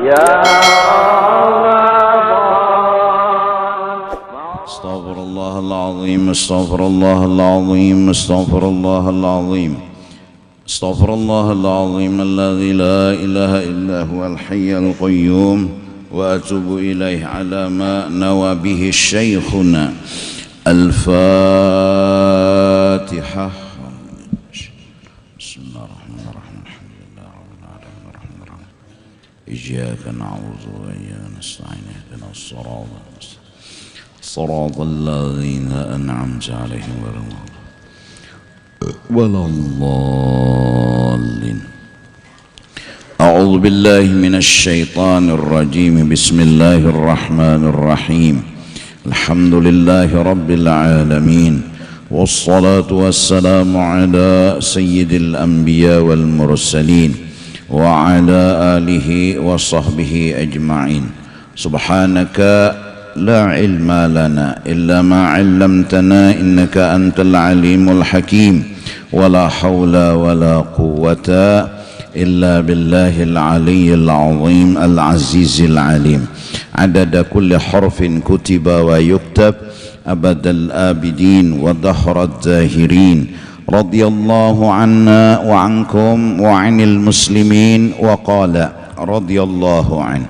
Ya Astaghfirullahaladzim, astaghfirullahaladzim, astaghfirullahaladzim, astaghfirullahaladzim, alladzi la ilaha illa huwal hayyul qayyum, wa atubu ilaih ala ma nawa bihi syekhuna. Al-Fatihah. Bismillahirrahmanirrahim. Alhamdulillahirrahmanirrahim. Iyyaka na'budu wa iyyaka nasta'in. Ihdinas siratal ladzina an'amta 'alaihim ghairil dhalin. A'udzu billahi minasy syaithanir rajim. Bismillahirrahmanirrahim. Alhamdulillahi rabbil alamin. Wassalatu wassalamu ala sayyidil anbiya wal mursalin wa ala alihi wa sahbihi ajma'in. Subhanaka la ilma lana illa ma 'allamtana innaka antal alimul hakim. Wala hawla wala quwwata illa billahil aliyyil azim al azizil alim. Adada kulli harfin kutiba wa yuktab abadal abidin wa dahrat zahirin. Radiyallahu anna wa ankum wa anil muslimin wa qala radiyallahu an.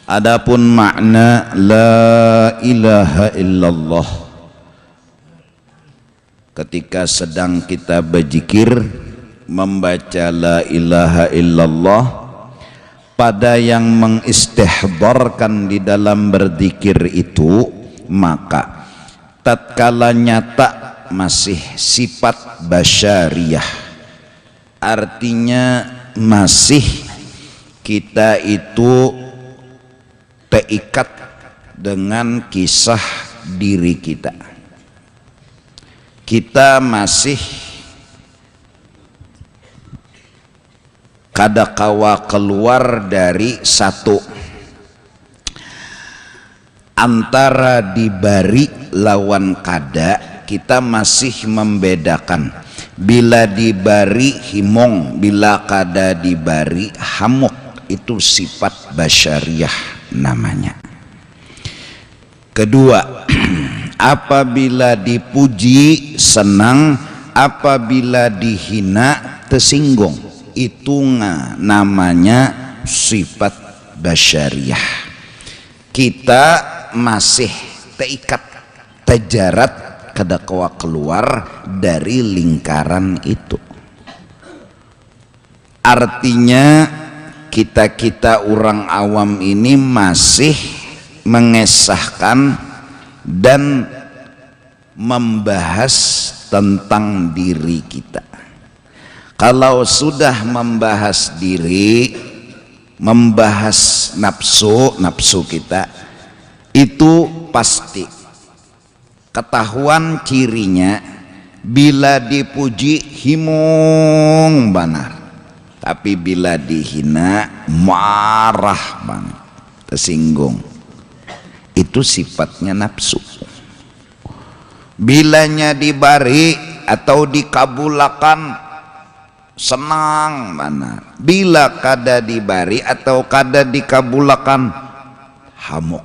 Adapun makna la ilaha illallah, ketika sedang kita berzikir membaca la ilaha illallah, pada yang mengistihdharkan di dalam berzikir itu, maka tatkala nyata masih sifat basyariyah, artinya masih kita itu terikat dengan kisah diri kita, kita masih kadakawa keluar dari satu antara dibari lawan kada, kita masih membedakan bila dibari himong, bila kada dibari hamuk. Itu sifat basyariyah namanya. Kedua, apabila dipuji senang, apabila dihina tersinggung. Itu namanya sifat basyariyah. Kita masih terikat, terjerat, kadakawa keluar dari lingkaran itu. Artinya kita orang awam ini masih mengesahkan dan membahas tentang diri kita. Kalau sudah membahas diri, membahas nafsu kita, itu pasti ketahuan cirinya bila dipuji himung banar, tapi bila dihina marah banget, tersinggung. Itu sifatnya nafsu. Bilanya dibari atau dikabulakan senang mana, bila kada dibari atau kada dikabulakan hamuk.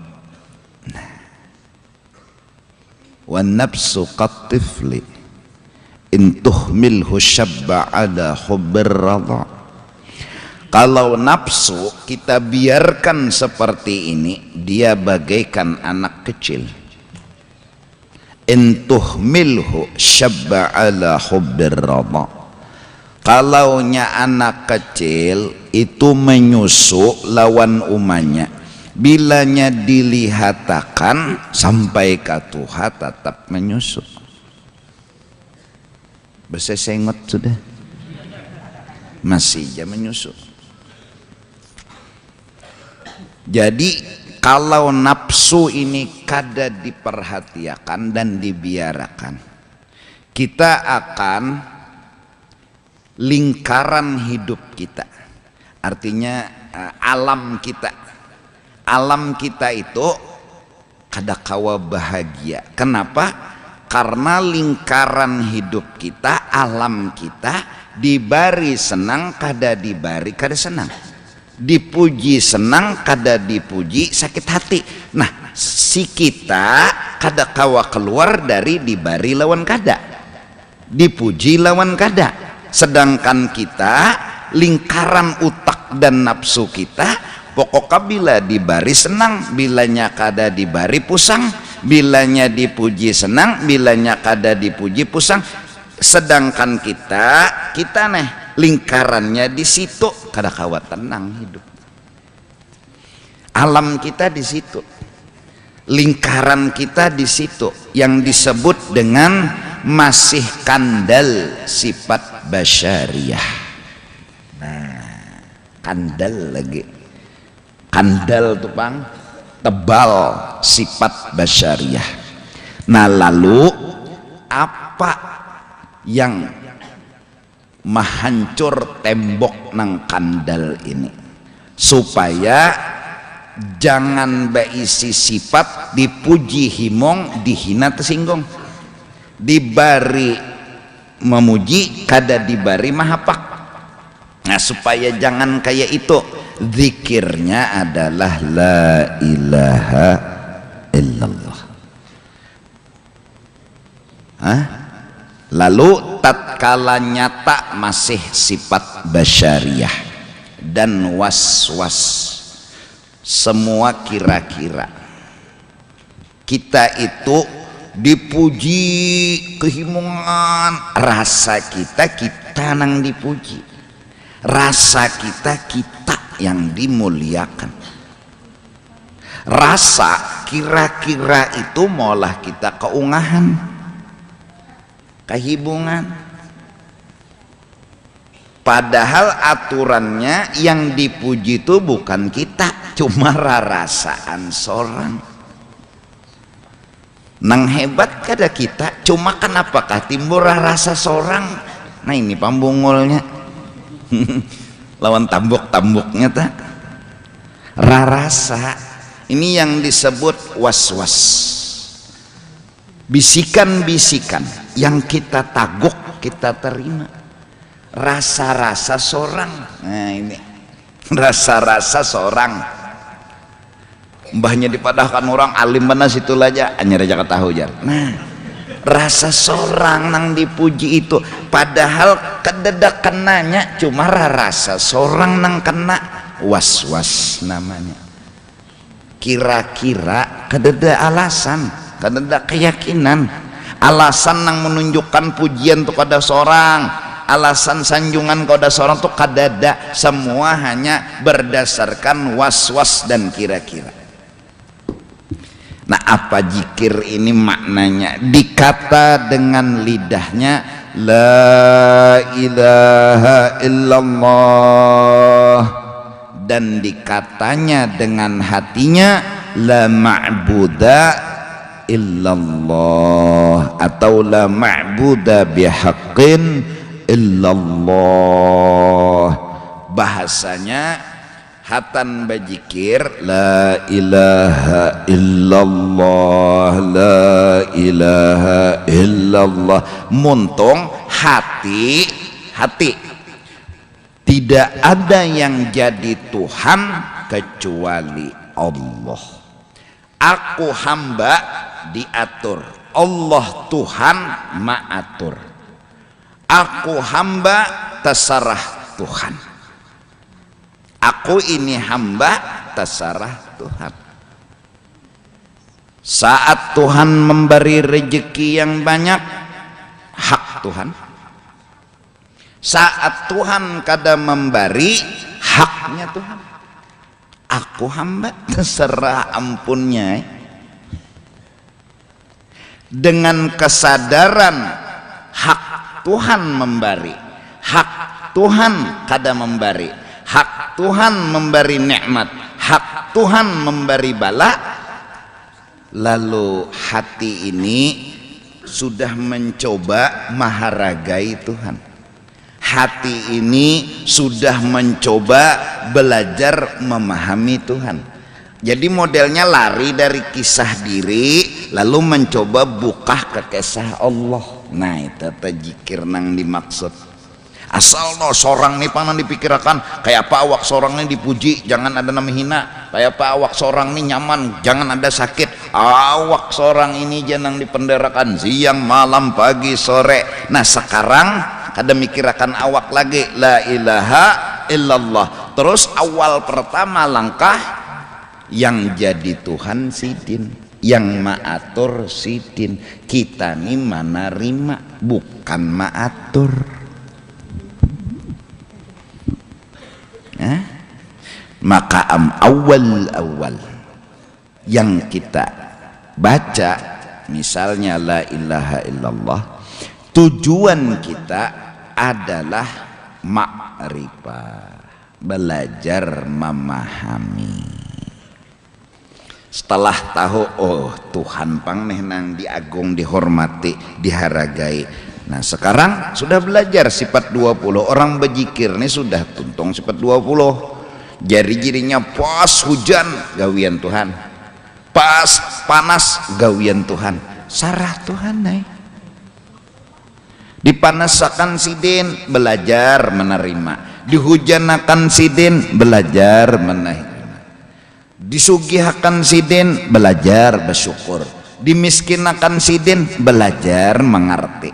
Wan nafsu qatifli in tuhmilhu syabba ala hubbir radha. Kalau nafsu kita biarkan seperti ini, dia bagaikan anak kecil. In tuhmilhu syabba ala hubbir radha. Kalaunya anak kecil itu menyusu lawan umanya, bilanya dilihatakan sampai katuha tetap menyusu. Bersesengot sudah, masih aja menyusu. Jadi kalau nafsu ini kada diperhatikan dan dibiarkan, kita akan lingkaran hidup kita, artinya alam kita itu kadakawa bahagia. Kenapa? Karena lingkaran hidup kita, alam kita dibari senang kada dibari kada senang, dipuji senang kada dipuji sakit hati. Nah si kita kada kawa keluar dari dibari lawan kada, dipuji lawan kada. Sedangkan kita lingkaran utak dan nafsu kita pokoknya bila dibari senang, bilanya kada dibari pusang, bilanya dipuji senang, bilanya kada dipuji pusang. Sedangkan kita nih lingkarannya di situ kada kawa tenang hidup. Alam kita di situ, lingkaran kita di situ yang disebut dengan masih kandal sifat basyariyah. Nah, kandal lagi. Kandal tuh Bang, tebal sifat basyariyah. Nah lalu apa yang menghancur tembok nang kandal ini supaya jangan berisi sifat dipuji himong, dihina tersinggung, dibari memuji kada dibari mahapak. Nah supaya jangan kayak itu, zikirnya adalah la ilaha illallah. Lalu tatkala nyata masih sifat basyariyah dan was-was, semua kira-kira kita itu dipuji kehimungan, rasa kita nang dipuji, rasa kita yang dimuliakan, rasa kira-kira itu malah kita keungahan, kehibungan. Padahal aturannya yang dipuji itu bukan kita, cuma rasaan seorang. Nang hebat kada kita, cuma kenapakah timbul rasa seorang? Nah ini pambungulnya. Lawan tambuk-tambuknya tak rasa. Ini yang disebut was-was, bisikan-bisikan yang kita taguk kita terima, rasa-rasa seorang. Nah ini rasa-rasa seorang. Mbahnya dipadahkan orang alim mana situ aja hanya aja ketahu jar. Nah rasa seorang nang dipuji itu, padahal kededak kenanya cuma rasa seorang nang kena, was-was namanya. Kira-kira kededak alasan, kededak keyakinan, alasan nang menunjukkan pujian tuh pada seorang, alasan sanjungan kepada seorang tuh kadada, semua hanya berdasarkan was-was dan kira-kira. Nah apa zikir ini maknanya? Dikata dengan lidahnya la ilaha illallah, dan dikatanya dengan hatinya la ma'buda illallah atau la ma'buda bihaqqin illallah. Bahasanya hatan bajikir la ilaha illallah, la ilaha illallah, muntung hati tidak ada yang jadi Tuhan kecuali Allah. Aku hamba diatur, Allah Tuhan maatur. Aku hamba terserah Tuhan. Aku ini hamba terserah Tuhan. Saat Tuhan memberi rezeki yang banyak, hak Tuhan. Saat Tuhan kada memberi, haknya Tuhan. Aku hamba terserah ampunnya. Dengan kesadaran hak Tuhan memberi, hak Tuhan kada memberi, hak Tuhan memberi nikmat, hak Tuhan memberi bala, lalu hati ini sudah mencoba maharagai Tuhan. Hati ini sudah mencoba belajar memahami Tuhan. Jadi modelnya lari dari kisah diri lalu mencoba buka ke kisah Allah. Nah itu zikir nang dimaksud. asal no sorang nih panan dipikirkan kayak apa awak sorang nih dipuji, jangan ada nama hina. Kayak apa awak sorang nih nyaman, jangan ada sakit. Awak sorang ini jangan dipenderakan siang malam pagi sore. Nah sekarang kada mikirakan awak lagi, la ilaha illallah. Terus awal pertama langkah yang jadi Tuhan sidin, yang maatur sidin. Kita nih mana rima, bukan maatur. Maka awal yang kita baca misalnya la ilaha illallah, tujuan kita adalah ma'rifah, belajar memahami. Setelah tahu oh Tuhan pang nih nang diagung, dihormati, dihargai. Nah sekarang sudah belajar sifat 20. Orang berzikir nih sudah tuntung sifat 20. Jari-jarinya pas hujan gawian Tuhan, pas panas gawian Tuhan, sarah Tuhan nih. Dipanasakan sidin belajar menerima, dihujanakan sidin belajar menerima, disugihakan sidin belajar bersyukur, dimiskinakan sidin belajar mengerti.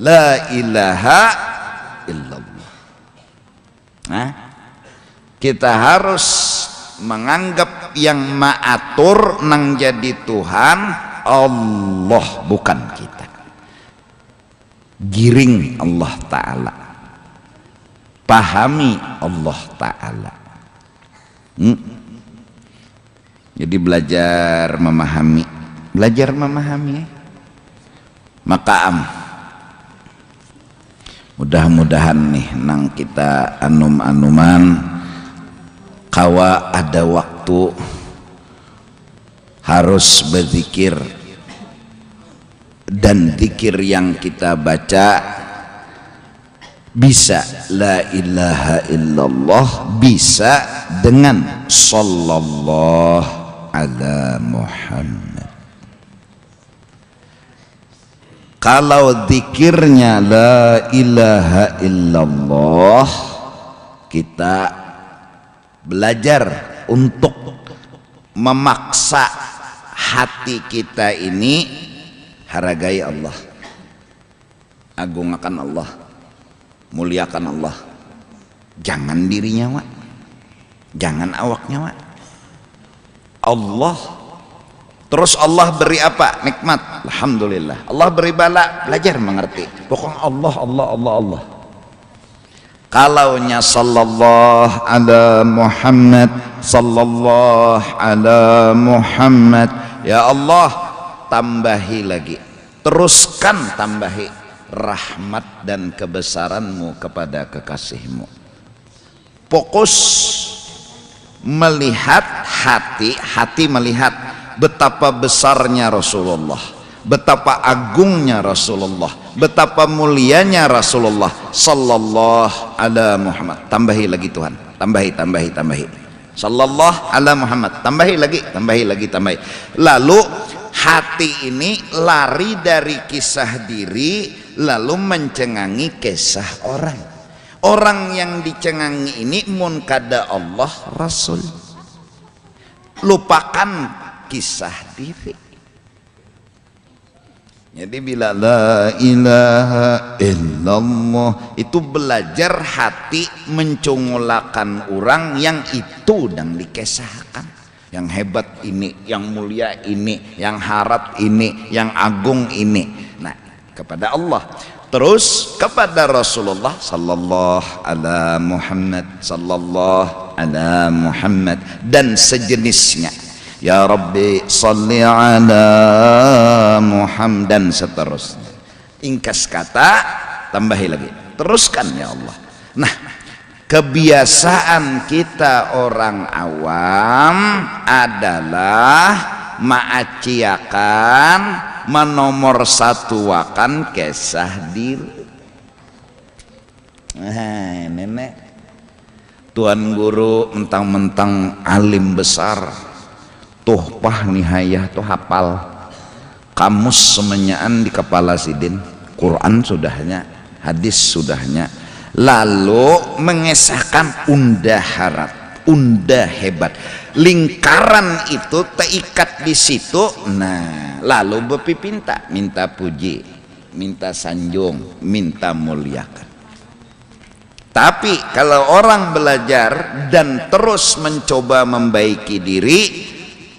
La ilaha illallah. Nah, kita harus menganggap yang maatur nang jadi Tuhan Allah, bukan kita. Giring Allah Ta'ala, pahami Allah Ta'ala. Jadi belajar memahami maka mudah-mudahan nih nang kita anum-anuman kawa ada waktu harus berzikir, dan zikir yang kita baca bisa la ilaha illallah, bisa dengan sallallahu ala Muhammad. Kalau zikirnya la ilaha illallah, kita belajar untuk memaksa hati kita ini hargai Allah, agungkan Allah, muliakan Allah. Jangan dirinya Wak, jangan awaknya Wak, Allah. Terus Allah beri apa? Nikmat, alhamdulillah. Allah beri bala, belajar mengerti. Pokoknya Allah, Allah, Allah, Allah. Kalaunya sallallahu ala Muhammad, sallallahu ala Muhammad, ya Allah, tambahi lagi, teruskan tambahi rahmat dan kebesaranmu kepada kekasihmu. Fokus melihat hati melihat betapa besarnya Rasulullah, betapa agungnya Rasulullah, betapa mulianya Rasulullah sallallahu ala Muhammad. Tambahi lagi Tuhan, tambahi sallallahu ala Muhammad, tambahi lagi. Lalu hati ini lari dari kisah diri lalu mencengangi kisah orang. Orang yang dicengangi ini mun kada Allah Rasul, lupakan kisah diri. Jadi bila la ilaha illallah itu belajar hati mencungulakan orang yang itu dan dikesahkan, yang hebat ini, yang mulia ini, yang harat ini, yang agung ini. Nah, kepada Allah, terus kepada Rasulullah sallallahu ala Muhammad, sallallahu ala Muhammad dan sejenisnya. Ya Rabbi salli ala Muhammad dan seterusnya. Ingkas kata, tambahi lagi, teruskan ya Allah. Nah, kebiasaan kita orang awam adalah maaciakan, menomor satuakan kisah diri. Nenek tuan guru mentang-mentang alim besar, tuhpah nihayah tuh hafal, kamus semenyaan di kepala sidin, Quran sudahnya, hadis sudahnya, lalu mengesahkan unda harap, unda hebat, lingkaran itu terikat di situ. Nah lalu berpipinta, minta puji, minta sanjung, minta muliakan. Tapi kalau orang belajar dan terus mencoba membaiki diri,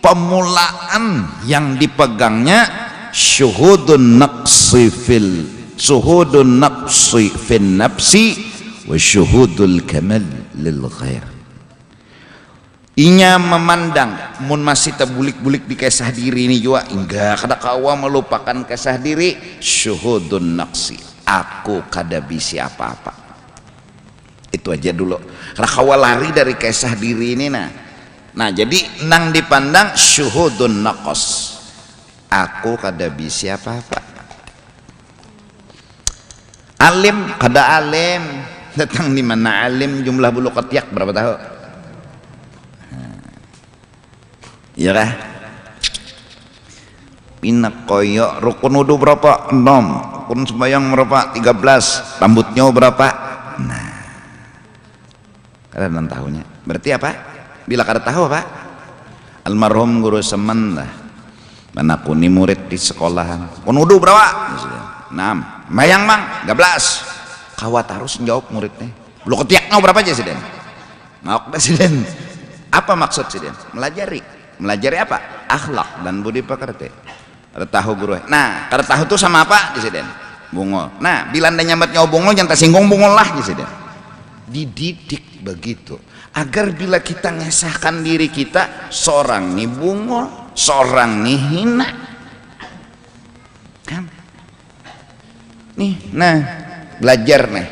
pemulaan yang dipegangnya syuhudun naqsi fil nafsi wa syuhudul kamal lil ghair. Inya memandang mun masih terbulik-bulik di kisah diri ini juga enggak kada kawa melupakan kisah diri. Syuhudun naqsi, aku kada bisi apa-apa. Itu aja dulu. Kada kawa lari dari kisah diri ini. Nah jadi nang dipandang syuhudun naqs, aku kada bisi apa-apa. Alim kada alim, datang di mana alim, jumlah bulu ketiak berapa tahu? Iya kah? Pinak koyok, rukun wudu berapa? 6. Rukun sembahyang berapa? 13. Rambutnya berapa? Nah, kada tahunya. Berarti apa? Bila kada tahu apa? Almarhum guru semen lah. Manakuni murid di sekolahan. Rukun wudu berapa? 6. Mayang mang 13. Kawat harus jawab muridnya. Bulu ketiaknya berapa aja siden? Maaf presiden. Apa maksud siden? Melajari apa? Akhlak dan budi pekerti. Ada tahu guru. Nah, kada tahu itu sama apa disiden? Bungol. Nah, bila anda nyambat nyawa bungol jangan tersinggung bungol lah disiden. Dididik begitu agar bila kita ngesahkan diri kita, seorang nih bungol, seorang nih hina. Kan? Nih, nah belajar nih.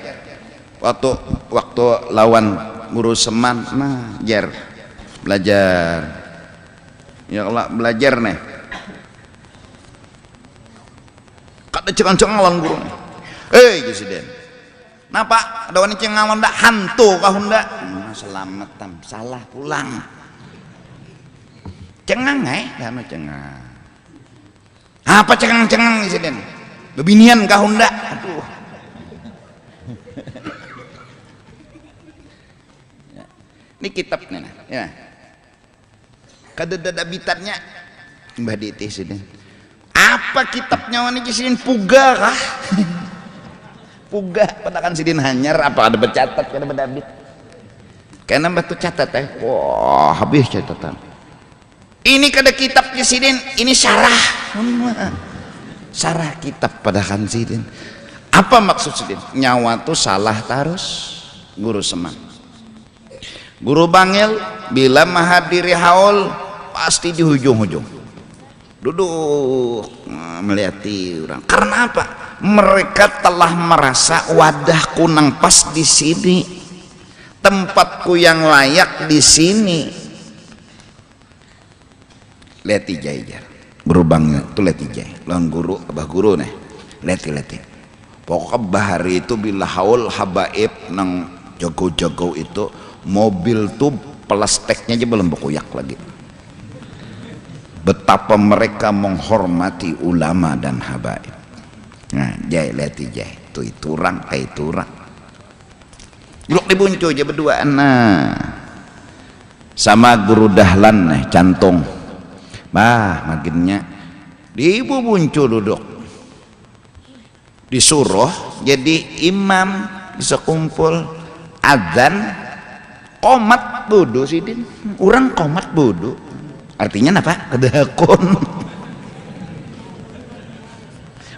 Waktu lawan guru seman, nah belajar. Ya Allah belajar nih. Kada cengang lawan guru nih. Presiden. Napa? Ada wanita cengang ndak hantu kah ndak? Selamatan, salah pulang. Cengang karena cengang. Apa cengang presiden? Bebinian kah ndak? Aduh. Ini kitabnya nah. Ya. Kada bitarnya Mbah Diti siden. Apa kitabnya wani siden puga kah? Puga padakan sidin hanyar apa ada bercatat kada berdabit. Karena batu catat wah habis catatan. Ini kada kitabnya sidin, ini syarah. Syarah kitab padakan sidin. Apa maksud sidin? Nyawa tuh salah terus guru seman. Guru bangil bila menghadiri haul pasti di hujung-hujung duduk melihati orang. Karena apa? Mereka telah merasa wadahku nang pas di sini, tempatku yang layak di sini. Leti jai guru bangil tuh leti jai lawan guru abah guru nih leti pokoknya bahari itu bila haul habaib nang jago-jago itu mobil tuh plastiknya aja belum berkoyak lagi. Betapa mereka menghormati ulama dan habaib. Nah, leti itu orang itu orang. Juluk dibuncu aja berduaan nah. Sama guru dahlan nih cantung. Makinnya ibu buncu duduk. Disuruh jadi imam bisa kumpul adzan komat bodoh sidin. Orang komat bodoh. Artinya apa? Kedakon.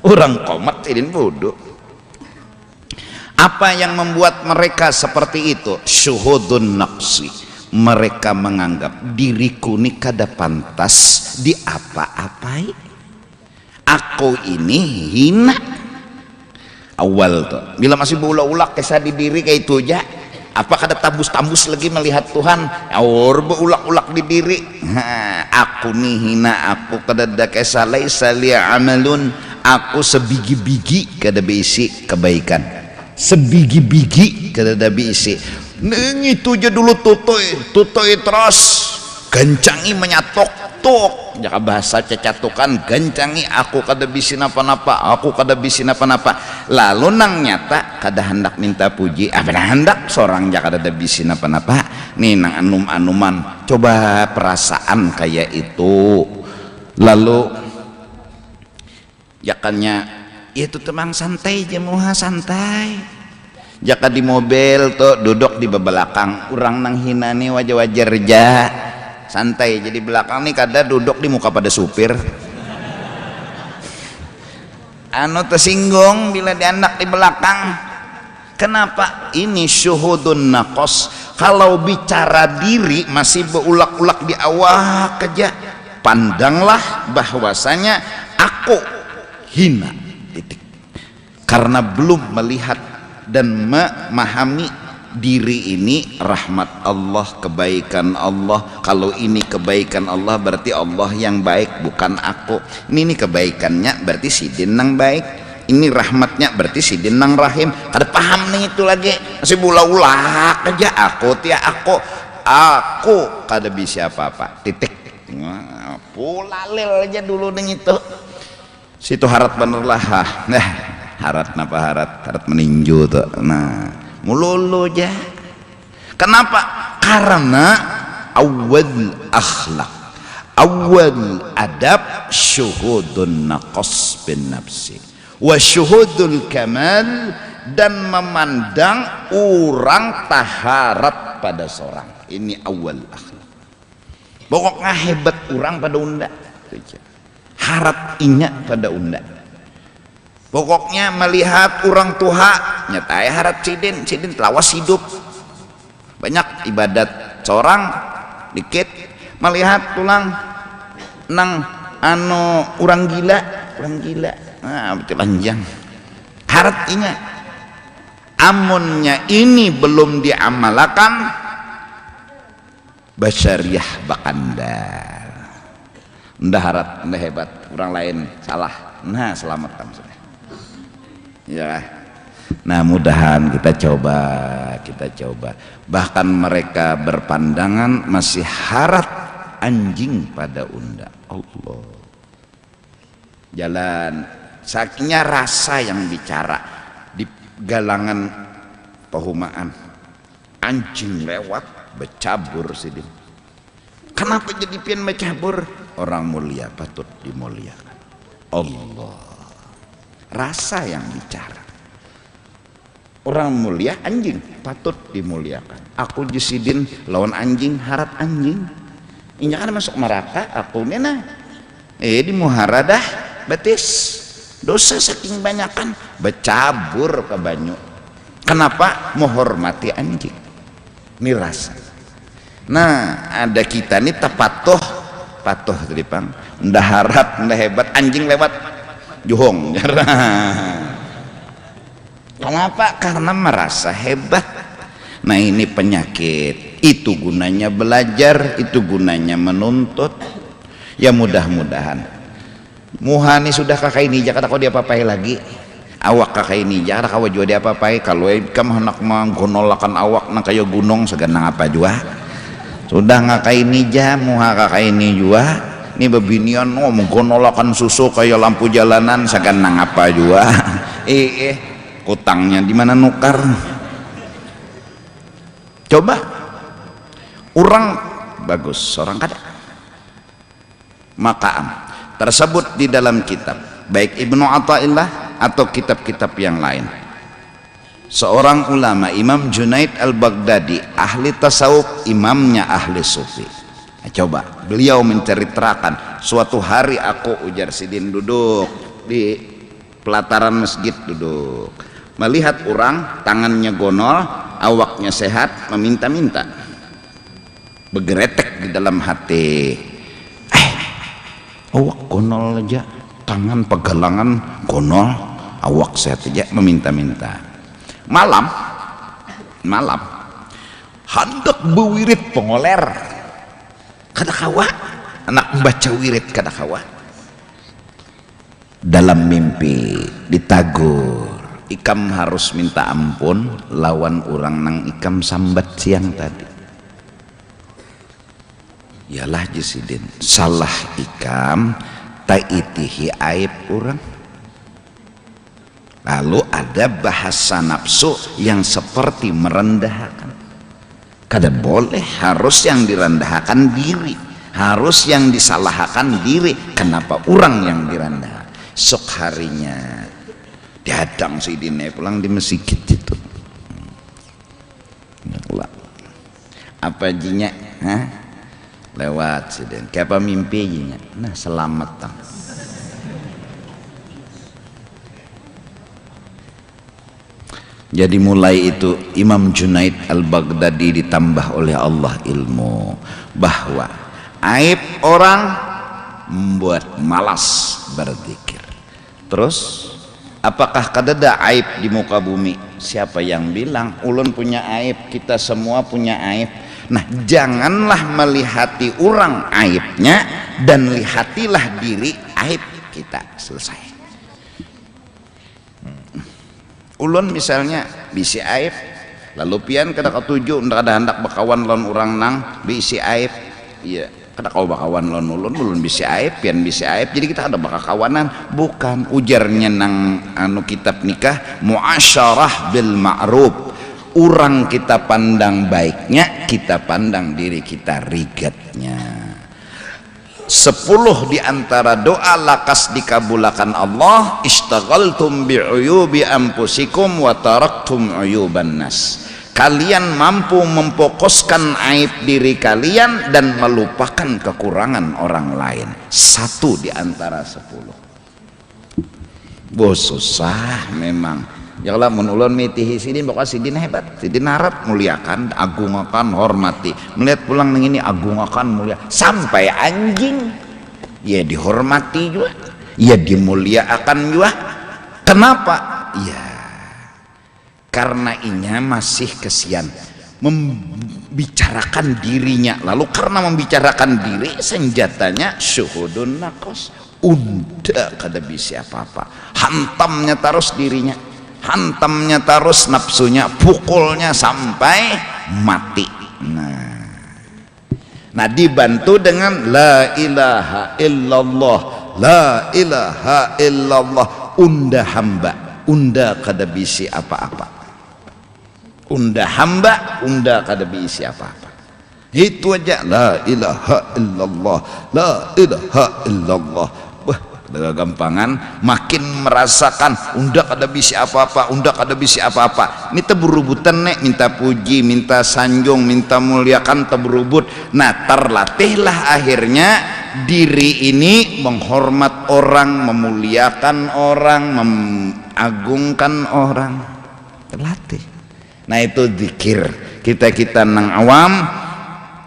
Orang komat sidin bodoh. Apa yang membuat mereka seperti itu? Syuhudun naqsi. Mereka menganggap diriku ini kada pantas diapa-apai. Aku ini hina. Awal tuh. Bila masih berulang-ulang kisah di diri kayak itu aja. Apa kada tambus-tambus lagi melihat Tuhan? Aur beulak-ulak di diri. Aku nih hina, aku kada ada kisah laisa li amalun. Aku sebigi-bigi kada beisi kebaikan. Sebigi-bigi kada ada beisi. Neng itu aja dulu tutoi terus. Gancangi menyatok catutuk jaka bahasa cacatukan gancangi aku kada bisin apa-apa, aku kada bisin apa-apa, lalu nang nyata kada hendak minta puji, apa hendak seorang jaka kada bisin apa-apa nih nang anum-anuman. Coba perasaan kayak itu, lalu jakannya itu temang santai jemuha santai. Jaka di mobil tuh duduk di belakang orang nang hina nih wajar-wajar aja santai, jadi belakang nih kada duduk di muka pada supir anu tersinggung bila dianak di belakang. Kenapa? Ini syuhudun naqos. Kalau bicara diri masih beulak-ulak di awak aja, pandanglah bahwasanya aku hina titik, karena belum melihat dan memahami diri ini rahmat Allah, kebaikan Allah. Kalau ini kebaikan Allah berarti Allah yang baik, bukan aku. Ini kebaikannya berarti sidin nang baik, ini rahmatnya berarti sidin nang rahim. Kada paham nih itu lagi, masih bula-ulak aja aku kada bisa apa-apa titik. Pulalil aja dulu nih itu situ harat bener lah. Nah harat napa harat meninju tuh, nah mululu aja. Kenapa? Karena awal akhlak, awal adab syuhudun naqas bin nafsi wa syuhudul kamal, dan memandang orang taharat pada seorang. Ini awal akhlak. Pokoknya hebat orang pada unda, harat inyak pada unda. Pokoknya melihat orang tua nyatai harap sidin telawas hidup, banyak ibadat seorang dikit, melihat tulang nang anu orang gila nah betul panjang harap ingat. Amunnya ini belum diamalkan basyariah bakandar, ndah harap ndah hebat, orang lain salah, nah selamat sudah ya. Nah mudahan kita coba bahkan mereka berpandangan masih harat anjing pada unda. Allah jalan sakingnya rasa yang bicara di galangan pehumaan, anjing lewat becabur sidin. Kenapa jadi pian becabur? Orang mulia patut dimuliakan Allah, rasa yang bicara. Orang mulia anjing patut dimuliakan. Aku jusidin lawan anjing, harat anjing ini kan masuk neraka. Aku nena di muharadah betis dosa saking banyakan becabur ke banyu. Kenapa? Menghormati anjing, ini rasa. Nah ada kita nih patuh tadi pang ndah harat ndah hebat, anjing lewat juhong. Kenapa? Karena merasa hebat. Nah ini penyakit. Itu gunanya belajar, itu gunanya menuntut. Ya mudah-mudahan muhani sudah kakak ini jangan kau dia apa-apai lagi. Awak kakak ini jangan kau juga dia apa-apai. Kalau kamu hendak menggonolakan awak nang kayak gunung seganang apa juga. Sudah ngakak ini jah muha kakak ini juga. Ini bebinian menggonolakan susu kayak lampu jalanan seganang apa juga. Utangnya di mana nukar? Coba orang bagus, orang kada. Maka tersebut di dalam kitab baik Ibnu Athaillah atau kitab-kitab yang lain. Seorang ulama Imam Junaid al-Baghdadi, ahli tasawuf, imamnya ahli sufi. Nah, coba beliau menceritakan suatu hari aku ujar sidin duduk di pelataran masjid duduk, melihat orang tangannya gonol, awaknya sehat, meminta-minta, bergeretek di dalam hati. Awak gonol aja, tangan pegalangan gonol, awak sehat aja, meminta-minta. Malam hendak bewirit pengoler, kada kawa, anak membaca wirid kada kawa. Dalam mimpi ditagur, ikam harus minta ampun lawan orang nang ikam sambat siang tadi. Yalah Jisidin salah ikam taitihi aib orang. Lalu ada bahasa nafsu yang seperti merendahkan. Kada boleh, harus yang direndahkan diri, harus yang disalahkan diri. Kenapa orang yang direndahkan? Sok harinya dihadang Sidin pulang di masjid itu. Apa jinya? Hah? Lewat Sidin. Kayak apa mimpi jinya? Nah selamat tang. Jadi mulai itu Imam Junaid Al-Baghdadi ditambah oleh Allah ilmu bahwa aib orang membuat malas berzikir. Terus apakah kadada aib di muka bumi? Siapa yang bilang? Ulun punya aib, kita semua punya aib. Nah janganlah melihati orang aibnya, dan lihatilah diri aib kita. Selesai. Ulun misalnya bisi aib, lalu pian kada ketuju ndak ada hendak bakawan lawan orang nang bisi aib. Iya, kada kau bakawan lawan ulun bisi aib, pian bisi aib. Jadi kita ada bakakawanan, bukan ujarnya nang anu kitab nikah muasyarah bil ma'ruf. Orang kita pandang baiknya, kita pandang diri kita rigatnya. 10 di antara doa lakas dikabulakan Allah, istaghaltum bi'uyubi anfusikum wa taraktum uyuban nas. Kalian mampu memfokuskan aib diri kalian dan melupakan kekurangan orang lain. 1 di antara 10. Bos susah memang. Ya Allah mun ulun mitihi Sidin, pokoknya Sidin hebat, Sidin harap muliakan, agungakan, hormati. Melihat pulang nang ini agungakan, mulia, sampai anjing ya dihormati juga, ya dimuliakan juga. Kenapa? Ya karena inya masih kesian membicarakan dirinya. Lalu karena membicarakan diri, senjatanya syuhudun nakos, unda kada bisa apa-apa, hantamnya terus dirinya, hantamnya terus nafsunya, pukulnya sampai mati. Nah dibantu dengan la ilaha illallah, la ilaha illallah. Unda hamba, unda kada bisi apa-apa, unda hamba, unda kada bisi apa-apa. Itu aja, la ilaha illallah, la ilaha illallah. Dengan gampangan makin merasakan undak ada bisi apa-apa, undak ada bisi apa-apa. Ini teberubutan nek, minta puji, minta sanjung, minta muliakan, teberubut. Nah terlatihlah akhirnya diri ini menghormat orang, memuliakan orang, mengagungkan orang. Terlatih. Nah itu zikir kita nang awam.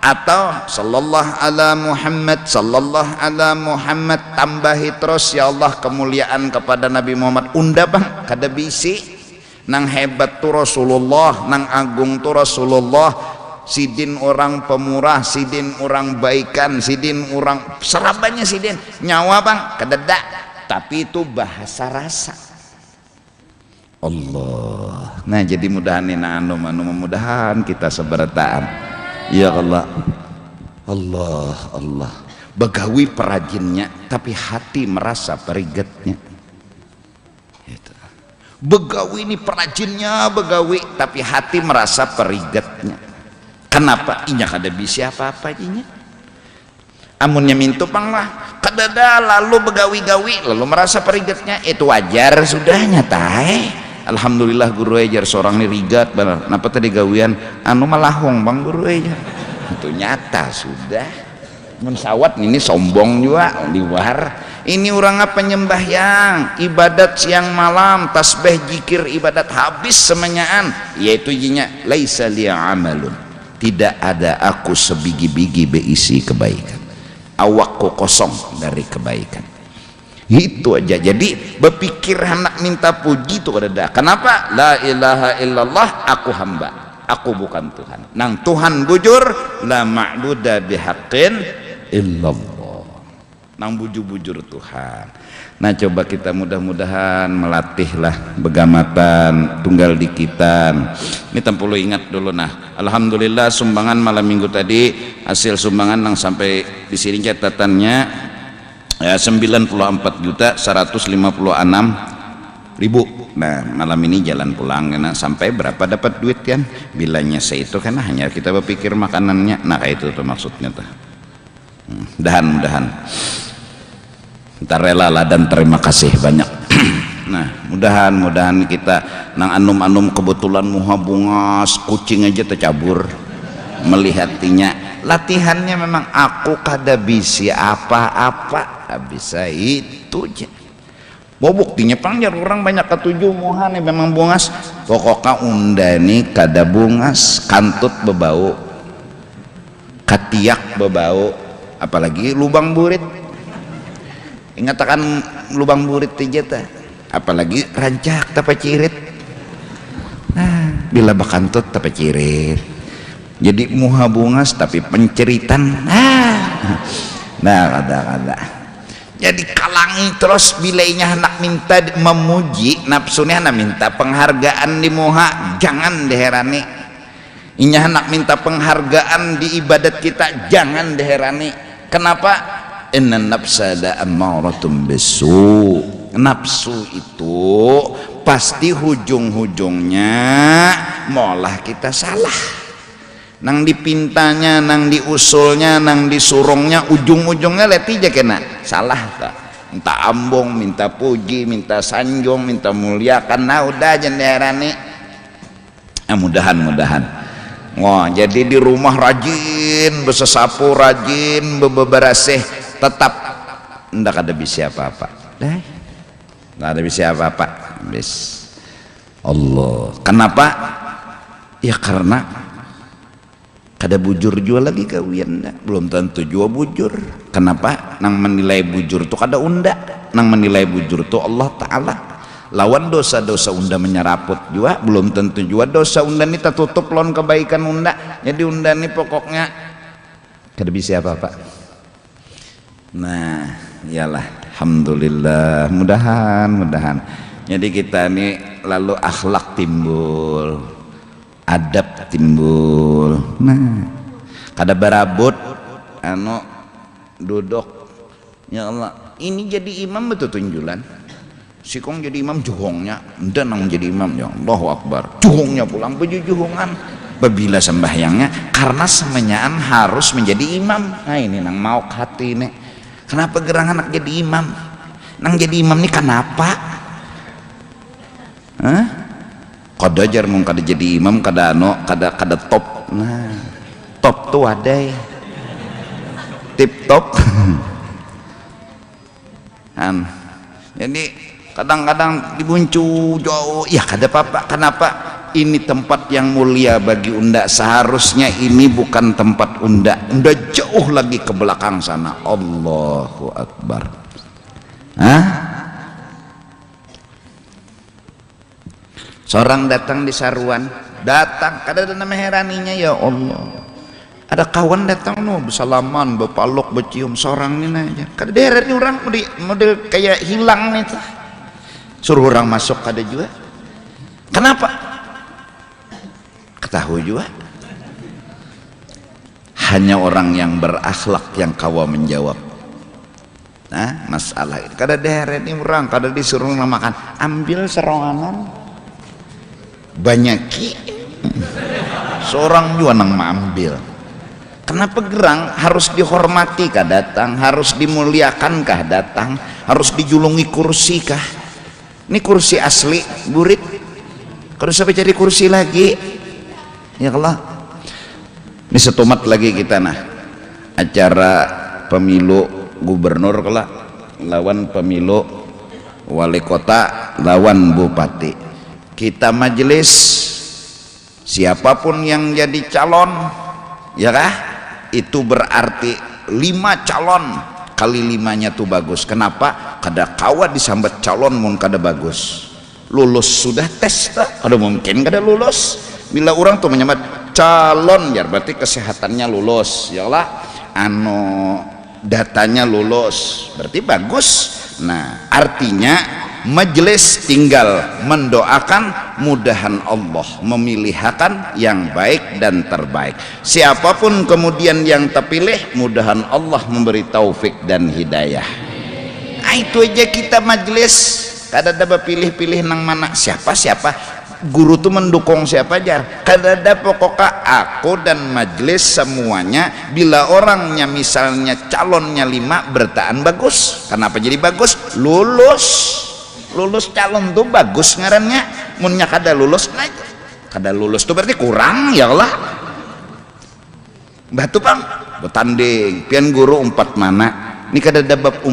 Atau sallallahu ala Muhammad, sallallahu ala Muhammad, tambahi terus ya Allah kemuliaan kepada Nabi Muhammad. Unda bang kada bisi, nang hebat tu Rasulullah, nang agung tu Rasulullah. Sidin orang pemurah, Sidin orang baikan, Sidin orang serabanya, Sidin nyawa bang kadada, tapi itu bahasa rasa Allah. Nah jadi mudahan ina anu mudahan kita seberataan. Ya Allah, Allah, Allah. Begawi perajinnya, tapi hati merasa perigetnya. Gitu. Begawi ini perajinnya, begawi, tapi hati merasa perigetnya. Kenapa? Inya kada bisa apa-apa inya. Amunnya mintu pang lah, kadada lalu begawi-gawi, lalu merasa perigetnya, itu wajar sudahnya tay. Alhamdulillah guru ejar seorang ini rigat benar. Napa tadi gawian anu malahong bang guru ejar. Itu nyata sudah. Mensawat ini sombong juga liwar. Ini orang apa penyembahyang, ibadat siang malam, tasbih zikir ibadat habis semenyaan, yaitu jinya laisa liya amalun. Tidak ada aku sebigi-bigi beisi kebaikan. Awakku kosong dari kebaikan. Itu aja. Jadi berpikir hendak minta puji itu ada. Kenapa? La ilaha illallah, aku hamba, aku bukan Tuhan. Nang Tuhan bujur, la ma'buda bihaqqin illallah. nang bujur-bujur Tuhan. Nah coba kita mudah-mudahan melatihlah begamatan tunggal dikitan. Ini tempulu ingat dulu. Nah alhamdulillah sumbangan malam minggu tadi, hasil sumbangan yang sampai di sini catatannya ya 94.156.000. Nah malam ini jalan pulang karena sampai berapa dapat duit kan bilangnya itu karena hanya kita berpikir makanannya. Nah kayak itu tuh maksudnya tuh. Mudahan ntar rela lah dan terima kasih banyak. Nah mudahan kita nang anum kebetulan muha bungas kucing aja tercabur melihatinya. Latihannya memang aku kada bisa apa-apa, bisa itu aja. Mau buktinya panjar orang banyak ketujuh muha nih memang bungas. Pokoknya unda nih kada bungas, kantut bebau, katiak bebau, apalagi lubang burit. Ingatakan lubang burit aja ta, apalagi rancak tapa cirit. Nah bila bakantut tapa cirit jadi muha bungas tapi penceritan. Nah kada jadi kalangi terus bilainya hendak minta memuji nafsunya hendak minta penghargaan di muha, jangan diherani. Inya hendak minta penghargaan di ibadat kita, jangan diherani. Kenapa? Inna nafsa la'ammaratun bisu. Nafsu itu pasti hujung-hujungnya malah kita salah. Nang dipintanya, nang diusulnya, nang disurungnya, ujung-ujungnya leti aja kena salah tak. Minta ambong, minta puji, minta sanjung, minta muliakan. Nah udah jangan diherani. Mudahan. Wah jadi di rumah rajin bersesapu, rajin beberasih, tetap ndak ada bisa apa-apa. Ndak ada bisa apa-apa. Bis Allah. Kenapa? Ya karena kada bujur jua lagi kawian, belum tentu jua bujur. Kenapa? Nang menilai bujur tuh kada unda. Nang menilai bujur tuh Allah Ta'ala. Lawan dosa-dosa unda menyeraput jua, belum tentu jua dosa unda ini tertutup lawan kebaikan unda. Jadi unda ini pokoknya kada bisa apa-apa. Nah iyalah alhamdulillah, mudahan jadi kita ini lalu akhlak timbul, adab timbul. Nah kada barabut duduk ya Allah ini jadi imam betul tunjulan sikong jadi imam juhongnya dan nang jadi imam ya Allahu Akbar juhongnya pulang baju juhongan babila sembahyangnya karena semenyaan harus menjadi imam. Nah ini nang mau hati ini kenapa gerang anak jadi imam nang jadi imam ini kenapa kada jar mung kada jadi imam kada top. Nah top tuh ada tip top. Jadi kadang-kadang dibuncu jauh ya kada apa-apa. Kenapa? Ini tempat yang mulia bagi unda, seharusnya ini bukan tempat unda jauh lagi ke belakang sana. Allahu Akbar. Seorang datang di saruan, datang kada ada nama heraninya ya Allah. Ada kawan datang bersalaman, berpalok, bercium seorang ini aja. Kada daerah orang model kayak hilang nih tuh. Suruh orang masuk kada juga. Kenapa? Ketahui juga. Hanya orang yang berakhlak yang kawa menjawab. Nah, masalah itu. Kada daerah ini orang, kada disuruh makan. Ambil seronganan. Banyaki. Seorang juga nang ambil. Kenapa gerang harus dihormati kah datang, harus dimuliakan kah datang, harus dijulungi kursi kah? Ini kursi asli burit, kalau sampai cari kursi lagi ya Allah. Ini setumat lagi kita nah acara pemilu gubernur kelak lawan pemilu wali kota lawan bupati. Kita majelis siapapun yang jadi calon ya kah, itu berarti 5 calon kali 5-nya tuh bagus. Kenapa? Kada kawa disambat calon mun kada bagus. Lulus sudah tes tak? Ada mungkin kada lulus. Bila orang tuh menyambat calon ya berarti kesehatannya lulus. Ya Allah datanya lulus, berarti bagus. Nah, artinya majelis tinggal mendoakan mudahan Allah memilihkan yang baik dan terbaik. Siapapun kemudian yang terpilih, mudahan Allah memberi taufik dan hidayah. Nah, itu aja kita majelis, kada ada pilih-pilih nang mana siapa guru tuh mendukung siapa aja, kada ada. Pokoknya aku dan majelis semuanya, bila orangnya misalnya calonnya 5 bertahan bagus. Kenapa jadi bagus? Lulus calon tuh bagus ngarannya. Munnya kada lulus, nah kada lulus tuh berarti kurang ya Allah. Batu bang bertanding pian guru 4 mana ini kada ada bab 4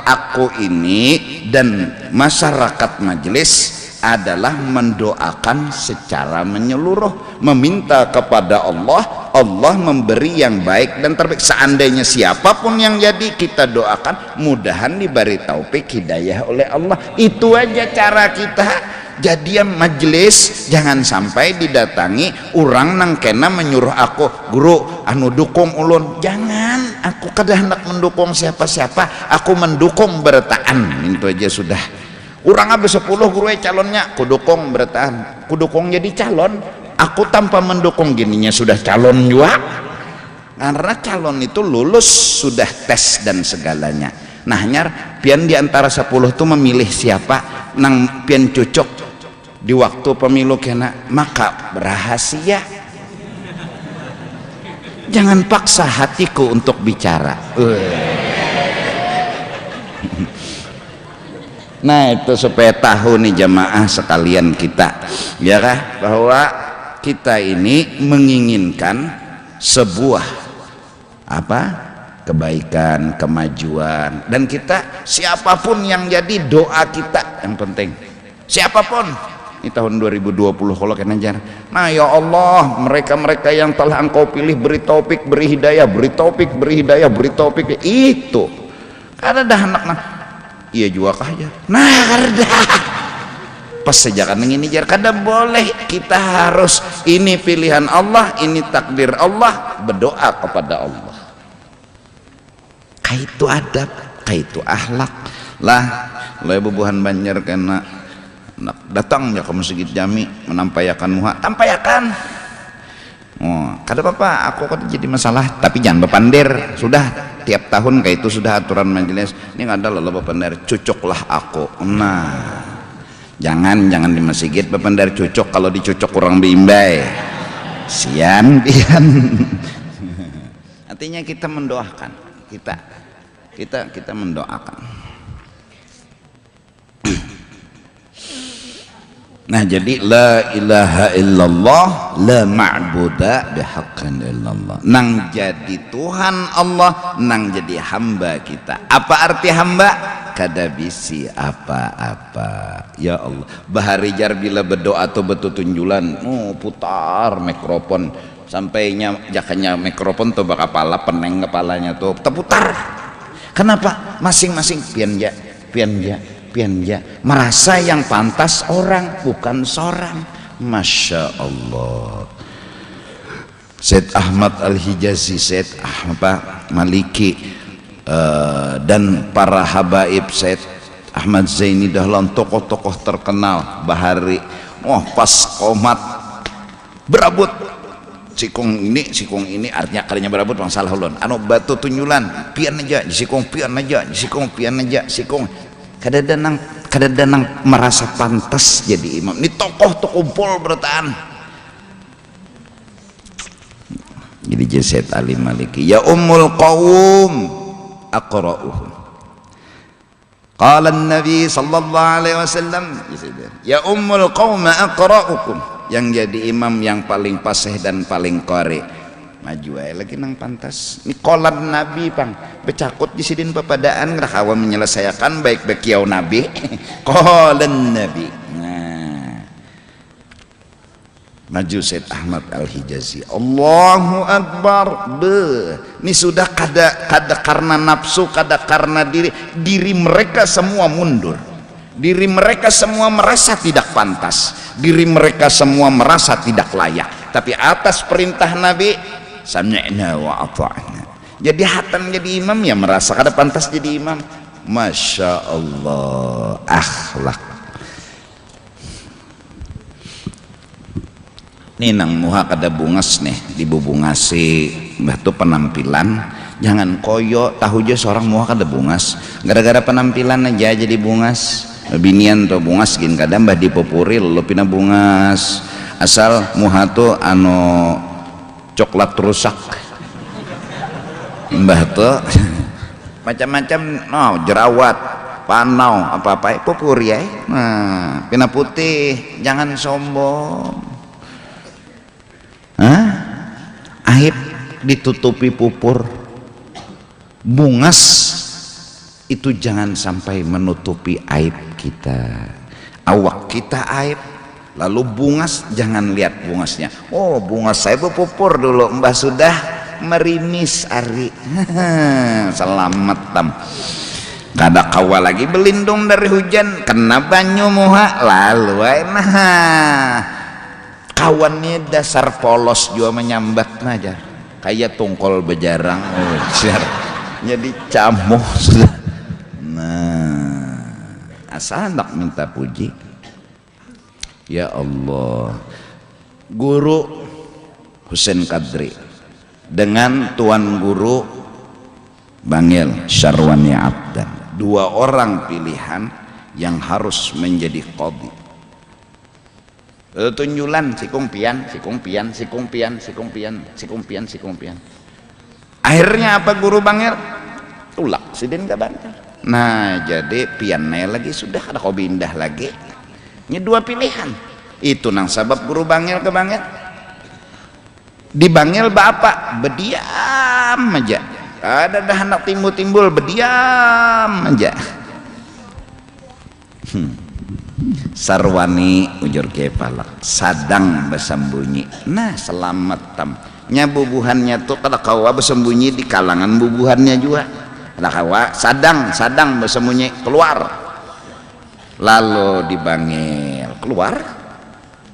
aku ini dan masyarakat majelis adalah mendoakan secara menyeluruh, meminta kepada Allah, Allah memberi yang baik dan terbaik. Seandainya siapapun yang jadi, kita doakan mudahan diberi taufik hidayah oleh Allah. Itu aja cara kita. Jadi majelis jangan sampai didatangi orang nang kena menyuruh aku, guru anu dukung ulun. Jangan, aku kada hendak mendukung siapa-siapa, aku mendukung bertahan. Itu aja sudah. Orang habis 10 guru calonnya kudukung bertahan, kudukung jadi calon. Aku tanpa mendukung gininya sudah calon juga, karena calon itu lulus sudah tes dan segalanya. Nah nyar pian diantara 10 tuh memilih siapa nang pian cocok di waktu pemilu kena, maka berhasil. Jangan paksa hatiku untuk bicara. Nah itu supaya tahu nih jamaah sekalian kita, ya kah, bahwa kita ini menginginkan sebuah kebaikan, kemajuan, dan kita siapapun yang jadi doa kita yang penting. Siapapun ini tahun 2020 kalau kena jar. Nah ya Allah, mereka yang telah Engkau pilih, beri taufik, beri hidayah, beri taufik, beri hidayah, beri taufik. Itu karena dah anak iya juga kah ya, nah karena pas sejakan ini jar kada boleh. Kita harus, ini pilihan Allah, ini takdir Allah, berdoa kepada Allah. Kaitu adab, kaitu akhlak lah. Oleh bubuhan Banjar kena datangnya ke masjid jami menampayakan muha, tampayakan. Oh, kada apa-apa, aku kan jadi masalah, tapi jangan bepandir. Sudah tiap tahun kayak itu sudah aturan majelis. Ini nggak ada loh bepandir, cucuklah aku. Nah, jangan di masjid bepandir cucuk, kalau dicucuk kurang bimbay. Sian pian. Artinya kita mendoakan, kita mendoakan. Nah jadi la ilaha illallah la ma'buda bihaqqin illallah, nang jadi Tuhan Allah, nang jadi hamba kita. Apa arti hamba? Kada bisi apa-apa ya Allah. Baharijar bila berdoa tuh betul tunjulan, putar mikrofon sampainya jakanya mikrofon tuh bakapala peneng kepalanya tuh terputar. Kenapa? Masing-masing pian ja merasa yang pantas orang, bukan seorang. Masya Allah. Syed Ahmad Al-Hijazi, Syed Maliki, dan para habaib Syed Ahmad Zaini dahlan, tokoh-tokoh terkenal bahari. Pas komat berabut sikung ini artinya kalinya berabut masalah ulun anu batu tunjulan pian aja sikung kadang-kadang merasa pantas jadi imam. Ini tokoh kumpul bertahan. Jadi Syed Ali Maliki, ya ummul qaum aqra'uhum. Qala an-nabi sallallahu alaihi wasallam, ya ummul qaum aqra'ukum. Yang jadi imam yang paling fasih dan paling qari. Maju aja lagi nang pantas. Ini kolan Nabi pang becakut di sidin pepadaan rakawa menyelesaikan baik-baik kiau Nabi. Kolan Nabi. Nah, maju Syed Ahmad Al-Hijazi, Allahu Akbar. Ini sudah kada karena nafsu, kada karena diri mereka semua mundur. Diri mereka semua merasa tidak pantas. Diri mereka semua merasa tidak layak. Tapi atas perintah Nabi, sami'na wa ata'na. jadi hatan jadi imam ya merasa kada pantas jadi imam. Masya Allah, akhlak. Nih nang muha kada bungas nih dibubungasi batu penampilan, jangan koyo tahu aja seorang muha kada bungas gara-gara penampilan aja jadi bungas. Binian tuh bungas gin kadang mbah dipopuri lo pina bungas asal muha tuh anu coklat rusak mbah tuh macam-macam jerawat panau apa-apa popuri ya. Nah pina putih jangan sombong. Aib ditutupi pupur. Bungas itu jangan sampai menutupi aib kita. Awak kita aib, lalu bungas jangan lihat bungasnya. Oh bungas saya berpupur dulu, mbah sudah merimis ari. Selamat tam. Kada kawa lagi berlindung dari hujan, kena banyu muha lalu kawannya dasar polos juga menyambat najar kayak tungkol bejarang. Jadi camuh sudah. Nah asal hendak minta puji ya Allah. Guru Husain Kadri dengan tuan guru Bangil Syarwani Abdan, dua orang pilihan yang harus menjadi qadhi. Tunjulan sikumpian. Akhirnya apa guru Bangil? Tulak sidin ke Bangil. Nah jadi piannya lagi sudah ada kau pindah lagi. Ini dua pilihan. Itu nang sabab guru Bangil ke Bangil. Di Bangil bapak berdiam aja. Ada dah anak timbul berdiam aja. Sarwani ujur kepalak sadang bersembunyi. Nah selamat tam nya bubuhannya tuh kada kawa bersembunyi di kalangan bubuhannya juga kada kawa sadang bersembunyi keluar. Lalu dibangil keluar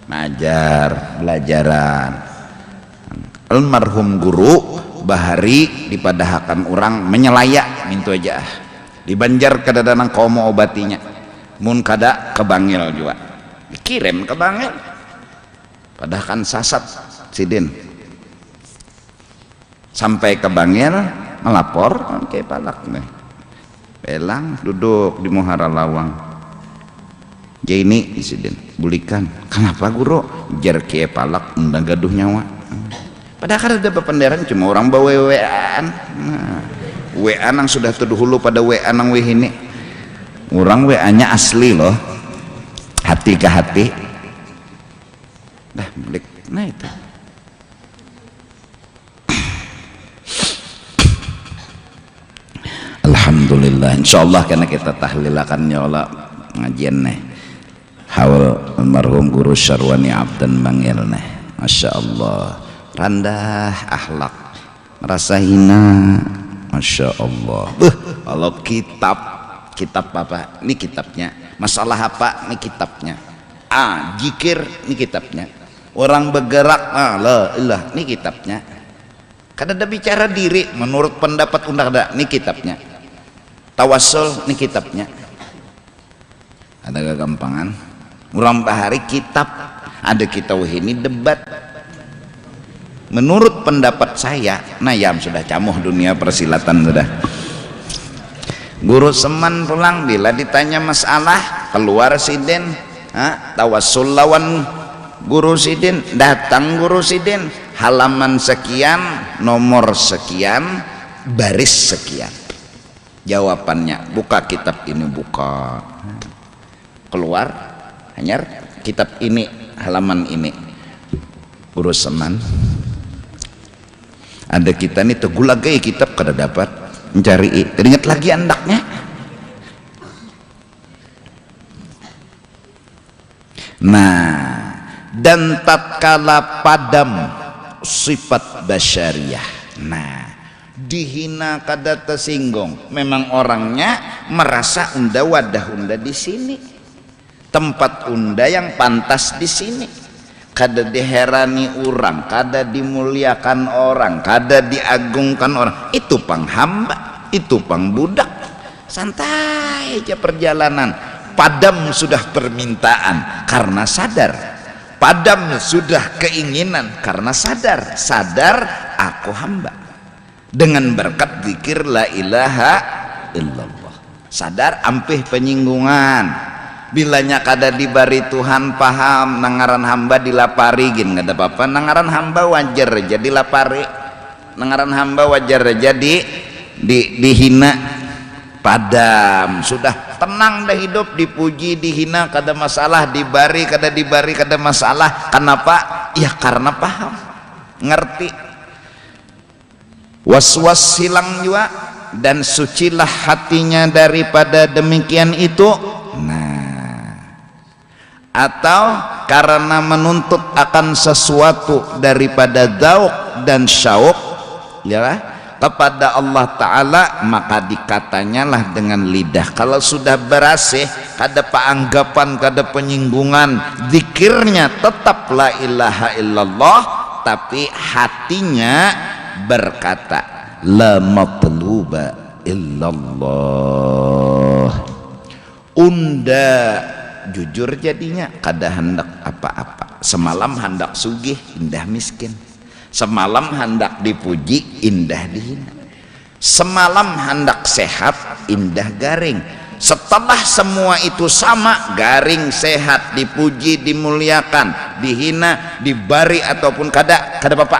ngajar belajaran. Almarhum guru bahari dipadahakan orang menyelayak mintu aja di Banjar kada danang komo obatinya mun kada ke Bangil juga dikirim ke Bangil padahal kan sasat sidin sampai ke Bangil melapor ke palak nih pelang duduk di Muhara Lawang ini sidin bulikan kenapa guru jar ke palak undang gaduh nyawa padahal kan ada pependeran cuma orang bawa WA-an. Nah, WA nang sudah terdahulu pada WA nang ini orang WA-nya asli loh hati ke hati dah balik. Nah itu alhamdulillah insyaallah karena kita tahlilakan nyola ngajian nih haul almarhum guru Syarwani Abdan Bangil nih Masya Allah rendah akhlak merasa hina Masya Allah. Kalau kitab apa ini kitabnya, masalah apa ini kitabnya, jikir ini kitabnya, orang bergerak la ilah ini kitabnya, kada ada bicara diri menurut pendapat undang-undang ini kitabnya, tawassul ini kitabnya. Ada kegampangan orang bahari kitab ada kita ini debat menurut pendapat saya. Nah ya sudah camuh dunia persilatan sudah. Guru Seman pulang bila ditanya masalah keluar sidin tawassul lawan guru sidin, datang guru sidin halaman sekian nomor sekian baris sekian jawabannya buka kitab ini buka keluar hanya kitab ini halaman ini. Guru Seman ada kita nih tegulagai kitab kada dapat mencari teringat lagi andaknya. Nah dan tatkala padam sifat basyariah, nah dihina kada tersinggung, memang orangnya merasa unda wadah unda di sini, tempat unda yang pantas di sini. kada diherani orang, kada dimuliakan orang, kada diagungkan orang. Itu pang hamba, itu pang budak. Santai aja perjalanan. Padam sudah permintaan karena sadar. Padam sudah keinginan karena sadar. Sadar aku hamba. Dengan berkat zikir la ilaha illallah. Sadar ampih penyinggungan. Bilanya kada dibari Tuhan paham nangaran hamba dilapari gin kada apa-apa. Nangaran hamba wajar jadi lapari. Nangaran hamba wajar jadi dihina. Padam sudah tenang dah hidup, dipuji dihina kada masalah, dibari kada masalah. Kenapa? Ya karena paham, ngerti. Was-was hilang juga dan sucilah hatinya daripada demikian itu. Atau karena menuntut akan sesuatu daripada dzauq dan syauq ya kepada Allah Ta'ala, maka dikatanyalah dengan lidah. Kalau sudah berasih kada paanggapan, kada penyinggungan, zikirnya tetap la ilaha illallah, tapi hatinya berkata la matluba illallah. Unda jujur jadinya kada hendak apa-apa. Semalam hendak sugih, indah miskin. Semalam hendak dipuji, indah dihina. Semalam hendak sehat, indah garing. Setelah semua itu sama, garing, sehat, dipuji, dimuliakan, dihina, dibari ataupun kada apa-apa,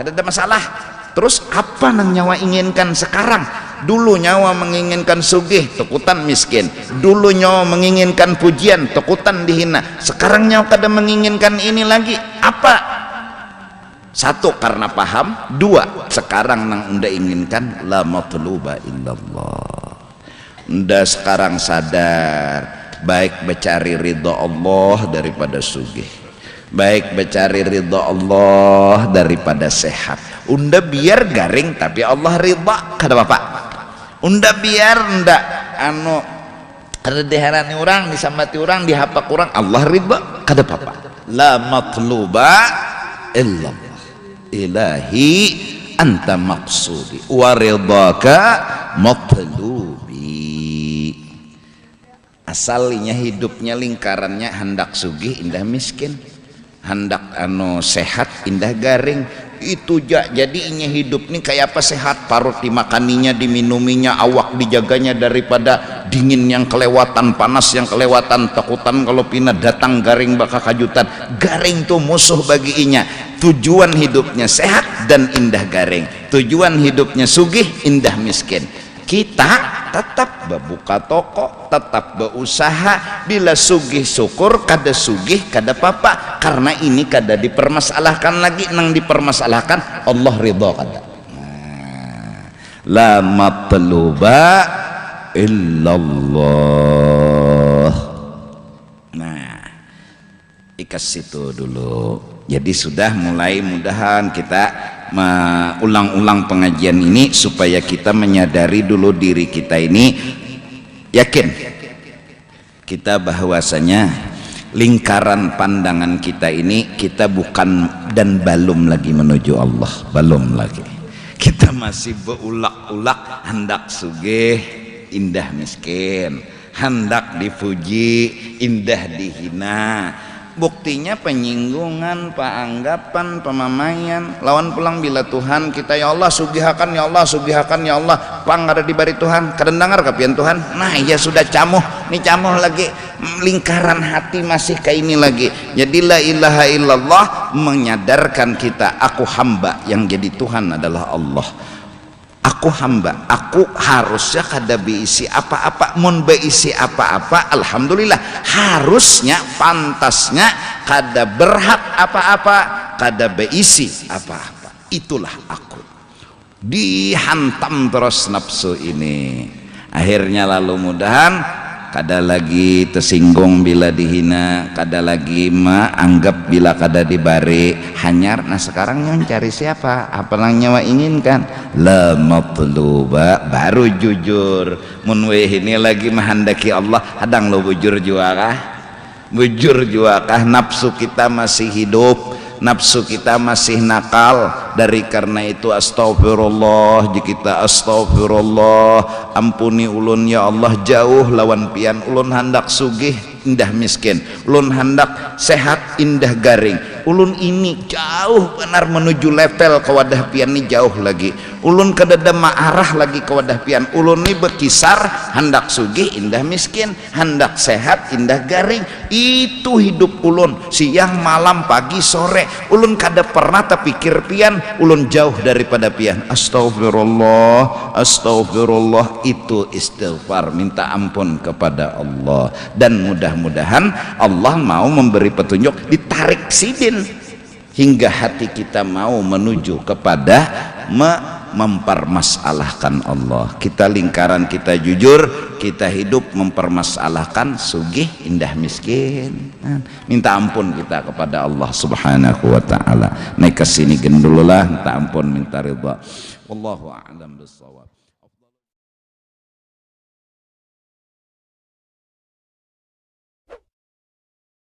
kada ada masalah. Terus apa nang nyawa inginkan sekarang? Dulu nyawa menginginkan sugih, tekutan miskin. Dulu nyawa menginginkan pujian, tekutan dihina. Sekarang nyawa kada menginginkan ini lagi. Apa? Satu, karena paham. Dua, sekarang nang unda inginkan la matluba illallah. Unda sekarang sadar baik mencari ridha Allah daripada sugih, baik mencari ridha Allah daripada sehat. Unda biar garing tapi Allah ridha, kada apa-apa. Unda biar ndak kada diherani orang, disambati orang, dihapak orang, Allah ridha, kada apa-apa. La matluba illallah. Ilahi anta maqsudi wa ridhaka matlubi. Asalnya hidupnya lingkarannya hendak sugih, indah miskin, hendak sehat, indah garing. Itu jadinya hidup ini kayak apa? Sehat, parut dimakaninya, diminuminya, awak dijaganya daripada dingin yang kelewatan, panas yang kelewatan, takutan kalau pina datang garing bakal kajutan. Garing tuh musuh bagi inya. Tujuan hidupnya sehat dan indah garing, tujuan hidupnya sugih, indah miskin. Kita tetap berbuka toko, tetap berusaha. Bila sugih syukur, kada sugih kada apa-apa, karena ini kada dipermasalahkan lagi. Nang dipermasalahkan Allah ridha kada. La matluba illallah. Nah, ikas situ dulu. Jadi sudah mulai, mudahan kita ulang-ulang pengajian ini supaya kita menyadari dulu diri kita ini, yakin kita bahwasanya lingkaran pandangan kita ini kita bukan dan belum lagi menuju Allah, belum lagi. Kita masih beulak-ulak hendak sugih, indah miskin, hendak dipuji, indah dihina. Buktinya penyinggungan, peanggapan, pemamaian. Lawan pulang bila Tuhan kita, ya Allah sugihakan, ya Allah sugihakan, ya Allah pang ada dibari Tuhan, kadang dengar kapian Tuhan. Nah ya sudah camuh, nih camuh lagi, lingkaran hati masih kayak ini lagi. Jadi la ilaha illallah menyadarkan kita, aku hamba, yang jadi Tuhan adalah Allah. Aku hamba, aku harusnya kada beisi apa-apa. Mun beisi apa-apa, alhamdulillah. Harusnya, pantasnya kada berhak apa-apa, kada beisi apa-apa. Itulah aku. Dihantam terus nafsu ini. Akhirnya lalu mudahan kada lagi tersinggung bila dihina, kada lagi anggap bila kada dibari, hanyar. Nah sekarang yang cari siapa? Apa yang nyawa inginkan? La matluba, baru jujur. Mun ini lagi menghendaki Allah, hadang lo bujur juga kah? Bujur juakah nafsu kita masih hidup, nafsu kita masih nakal. Dari karena itu astagfirullah, jika astagfirullah, ampuni ulun ya Allah, jauh lawan pian ulun hendak sugih indah miskin, ulun hendak sehat indah garing. Ulun ini jauh benar menuju level kewadah pian ini jauh lagi. Ulun kedada ma'arah lagi kewadah pian. Ulun ini berkisar hendak sugih indah miskin, hendak sehat indah garing. Itu hidup ulun, siang malam pagi sore. Ulun kada pernah terpikir pian, ulun jauh daripada pian. Astagfirullah, astagfirullah, itu istighfar, minta ampun kepada Allah. Dan mudah-mudahan Allah mau memberi petunjuk, ditarik sidin hingga hati kita mau menuju kepada mempermasalahkan Allah. Kita lingkaran kita jujur, kita hidup mempermasalahkan sugih indah miskin. Minta ampun kita kepada Allah Subhanahu wa taala. Naik ke sini gendululah, minta ampun, minta ridha. Wallahu a'lam bissawab.